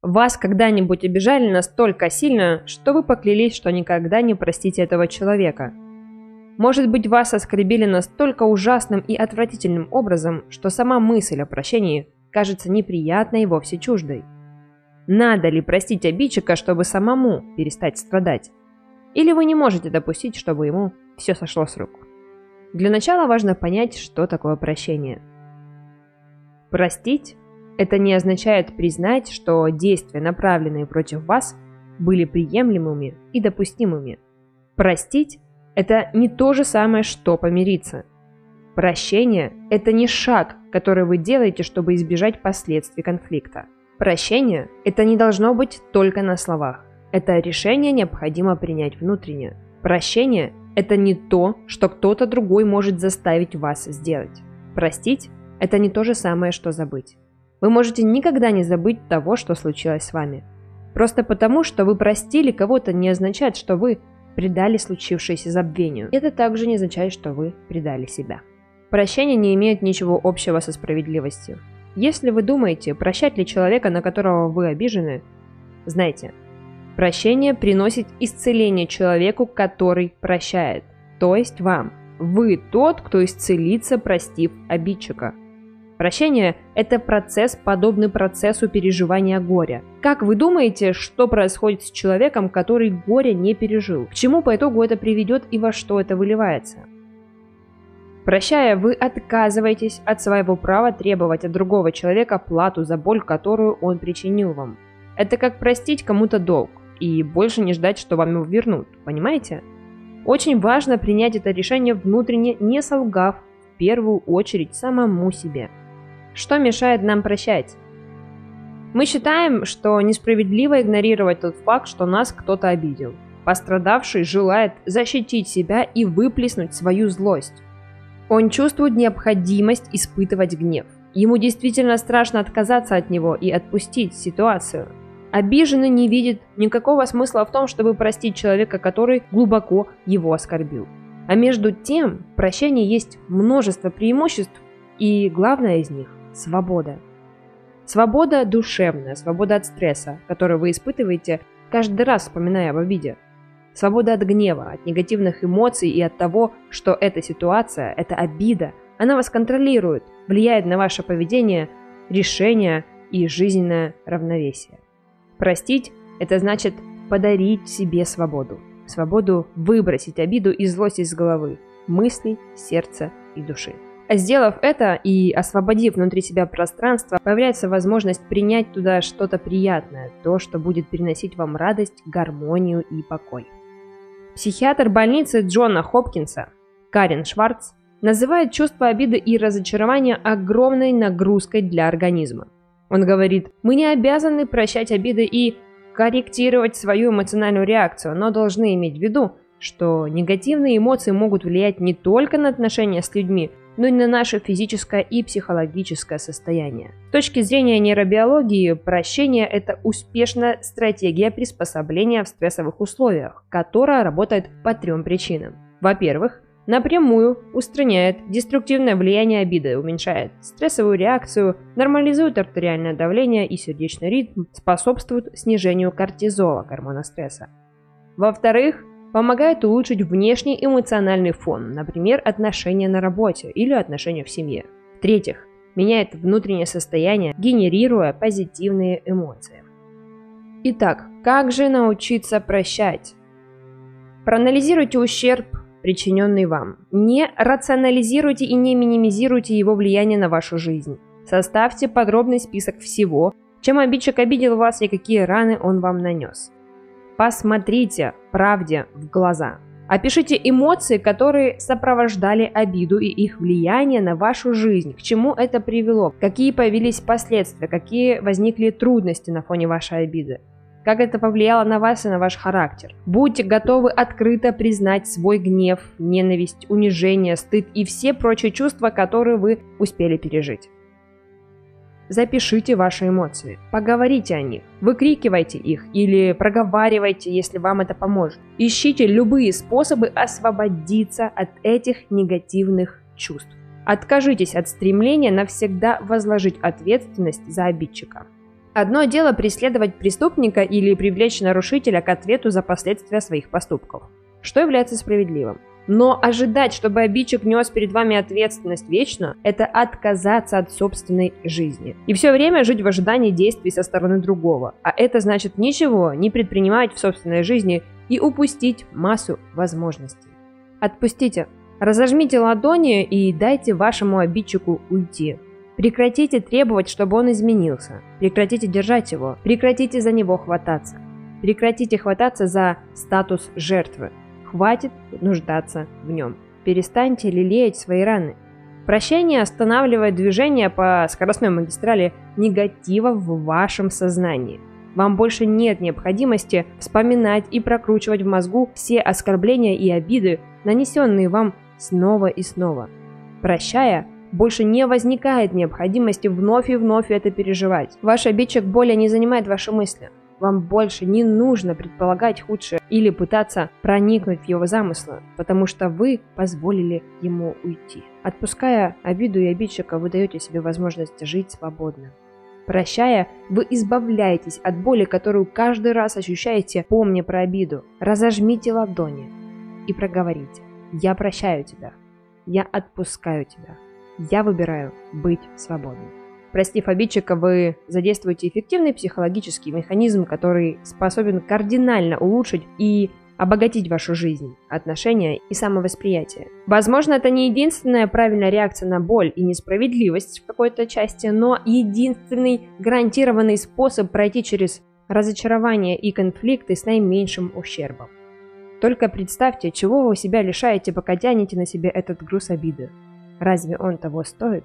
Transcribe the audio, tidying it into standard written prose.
Вас когда-нибудь обижали настолько сильно, что вы поклялись, что никогда не простите этого человека. Может быть, вас оскорбили настолько ужасным и отвратительным образом, что сама мысль о прощении кажется неприятной и вовсе чуждой. Надо ли простить обидчика, чтобы самому перестать страдать? Или вы не можете допустить, чтобы ему все сошло с рук? Для начала важно понять, что такое прощение. Простить – это не означает признать, что действия, направленные против вас, были приемлемыми и допустимыми. Простить – это не то же самое, что помириться. Прощение – это не шаг, который вы делаете, чтобы избежать последствий конфликта. Прощение – это не должно быть только на словах. Это решение необходимо принять внутренне. Прощение – это не то, что кто-то другой может заставить вас сделать. Простить – это не то же самое, что забыть. Вы можете никогда не забыть того, что случилось с вами. Просто потому, что вы простили кого-то, не означает, что вы предали случившееся забвению. Это также не означает, что вы предали себя. Прощение не имеет ничего общего со справедливостью. Если вы думаете, прощать ли человека, на которого вы обижены, знайте, прощение приносит исцеление человеку, который прощает, то есть вам. Вы тот, кто исцелится, простив обидчика. Прощение – это процесс, подобный процессу переживания горя. Как вы думаете, что происходит с человеком, который горе не пережил? К чему по итогу это приведет и во что это выливается? Прощая, вы отказываетесь от своего права требовать от другого человека плату за боль, которую он причинил вам. Это как простить кому-то долг и больше не ждать, что вам его вернут, понимаете? Очень важно принять это решение внутренне, не солгав в первую очередь самому себе. Что мешает нам прощать? Мы считаем, что несправедливо игнорировать тот факт, что нас кто-то обидел. Пострадавший желает защитить себя и выплеснуть свою злость. Он чувствует необходимость испытывать гнев. Ему действительно страшно отказаться от него и отпустить ситуацию. Обиженный не видит никакого смысла в том, чтобы простить человека, который глубоко его оскорбил. А между тем, в прощении есть множество преимуществ, и главное из них – свобода. Свобода душевная, свобода от стресса, который вы испытываете каждый раз, вспоминая об обиде. Свобода от гнева, от негативных эмоций и от того, что эта ситуация, эта обида, она вас контролирует, влияет на ваше поведение, решения и жизненное равновесие. Простить – это значит подарить себе свободу. Свободу выбросить обиду и злость из головы, мыслей, сердца и души. А сделав это и освободив внутри себя пространство, появляется возможность принять туда что-то приятное, то, что будет приносить вам радость, гармонию и покой. Психиатр больницы Джона Хопкинса Карен Шварц называет чувство обиды и разочарования огромной нагрузкой для организма. Он говорит: мы не обязаны прощать обиды и корректировать свою эмоциональную реакцию, но должны иметь в виду, что негативные эмоции могут влиять не только на отношения с людьми, но и на наше физическое и психологическое состояние. С точки зрения нейробиологии, прощение – это успешная стратегия приспособления в стрессовых условиях, которая работает по 3 причинам. Во-первых, напрямую устраняет деструктивное влияние обиды, уменьшает стрессовую реакцию, нормализует артериальное давление и сердечный ритм, способствует снижению кортизола, гормона стресса. Во-вторых, помогает улучшить внешний эмоциональный фон, например, отношения на работе или отношения в семье. В-третьих, меняет внутреннее состояние, генерируя позитивные эмоции. Итак, как же научиться прощать? Проанализируйте ущерб, причиненный вам. Не рационализируйте и не минимизируйте его влияние на вашу жизнь. Составьте подробный список всего, чем обидчик обидел вас и какие раны он вам нанес. Посмотрите правде в глаза. Опишите эмоции, которые сопровождали обиду и их влияние на вашу жизнь, к чему это привело, какие появились последствия, какие возникли трудности на фоне вашей обиды, как это повлияло на вас и на ваш характер. Будьте готовы открыто признать свой гнев, ненависть, унижение, стыд и все прочие чувства, которые вы успели пережить. Запишите ваши эмоции, поговорите о них, выкрикивайте их или проговаривайте, если вам это поможет. Ищите любые способы освободиться от этих негативных чувств. Откажитесь от стремления навсегда возложить ответственность за обидчика. Одно дело преследовать преступника или привлечь нарушителя к ответу за последствия своих поступков, что является справедливым. Но ожидать, чтобы обидчик нес перед вами ответственность вечно, это отказаться от собственной жизни. И все время жить в ожидании действий со стороны другого. А это значит ничего не предпринимать в собственной жизни и упустить массу возможностей. Отпустите, разожмите ладони и дайте вашему обидчику уйти. Прекратите требовать, чтобы он изменился. Прекратите держать его. Прекратите за него хвататься. Прекратите хвататься за статус жертвы. Хватит нуждаться в нем. Перестаньте лелеять свои раны. Прощение останавливает движение по скоростной магистрали негатива в вашем сознании. Вам больше нет необходимости вспоминать и прокручивать в мозгу все оскорбления и обиды, нанесенные вам снова и снова. Прощая, больше не возникает необходимости вновь и вновь это переживать. Ваш обидчик более не занимает ваши мысли. Вам больше не нужно предполагать худшее или пытаться проникнуть в его замыслы, потому что вы позволили ему уйти. Отпуская обиду и обидчика, вы даете себе возможность жить свободно. Прощая, вы избавляетесь от боли, которую каждый раз ощущаете, помня про обиду. Разожмите ладони и проговорите: «Я прощаю тебя. Я отпускаю тебя. Я выбираю быть свободным». Простив обидчика, вы задействуете эффективный психологический механизм, который способен кардинально улучшить и обогатить вашу жизнь, отношения и самовосприятие. Возможно, это не единственная правильная реакция на боль и несправедливость в какой-то части, но единственный гарантированный способ пройти через разочарование и конфликты с наименьшим ущербом. Только представьте, чего вы себя лишаете, пока тянете на себе этот груз обиды. Разве он того стоит?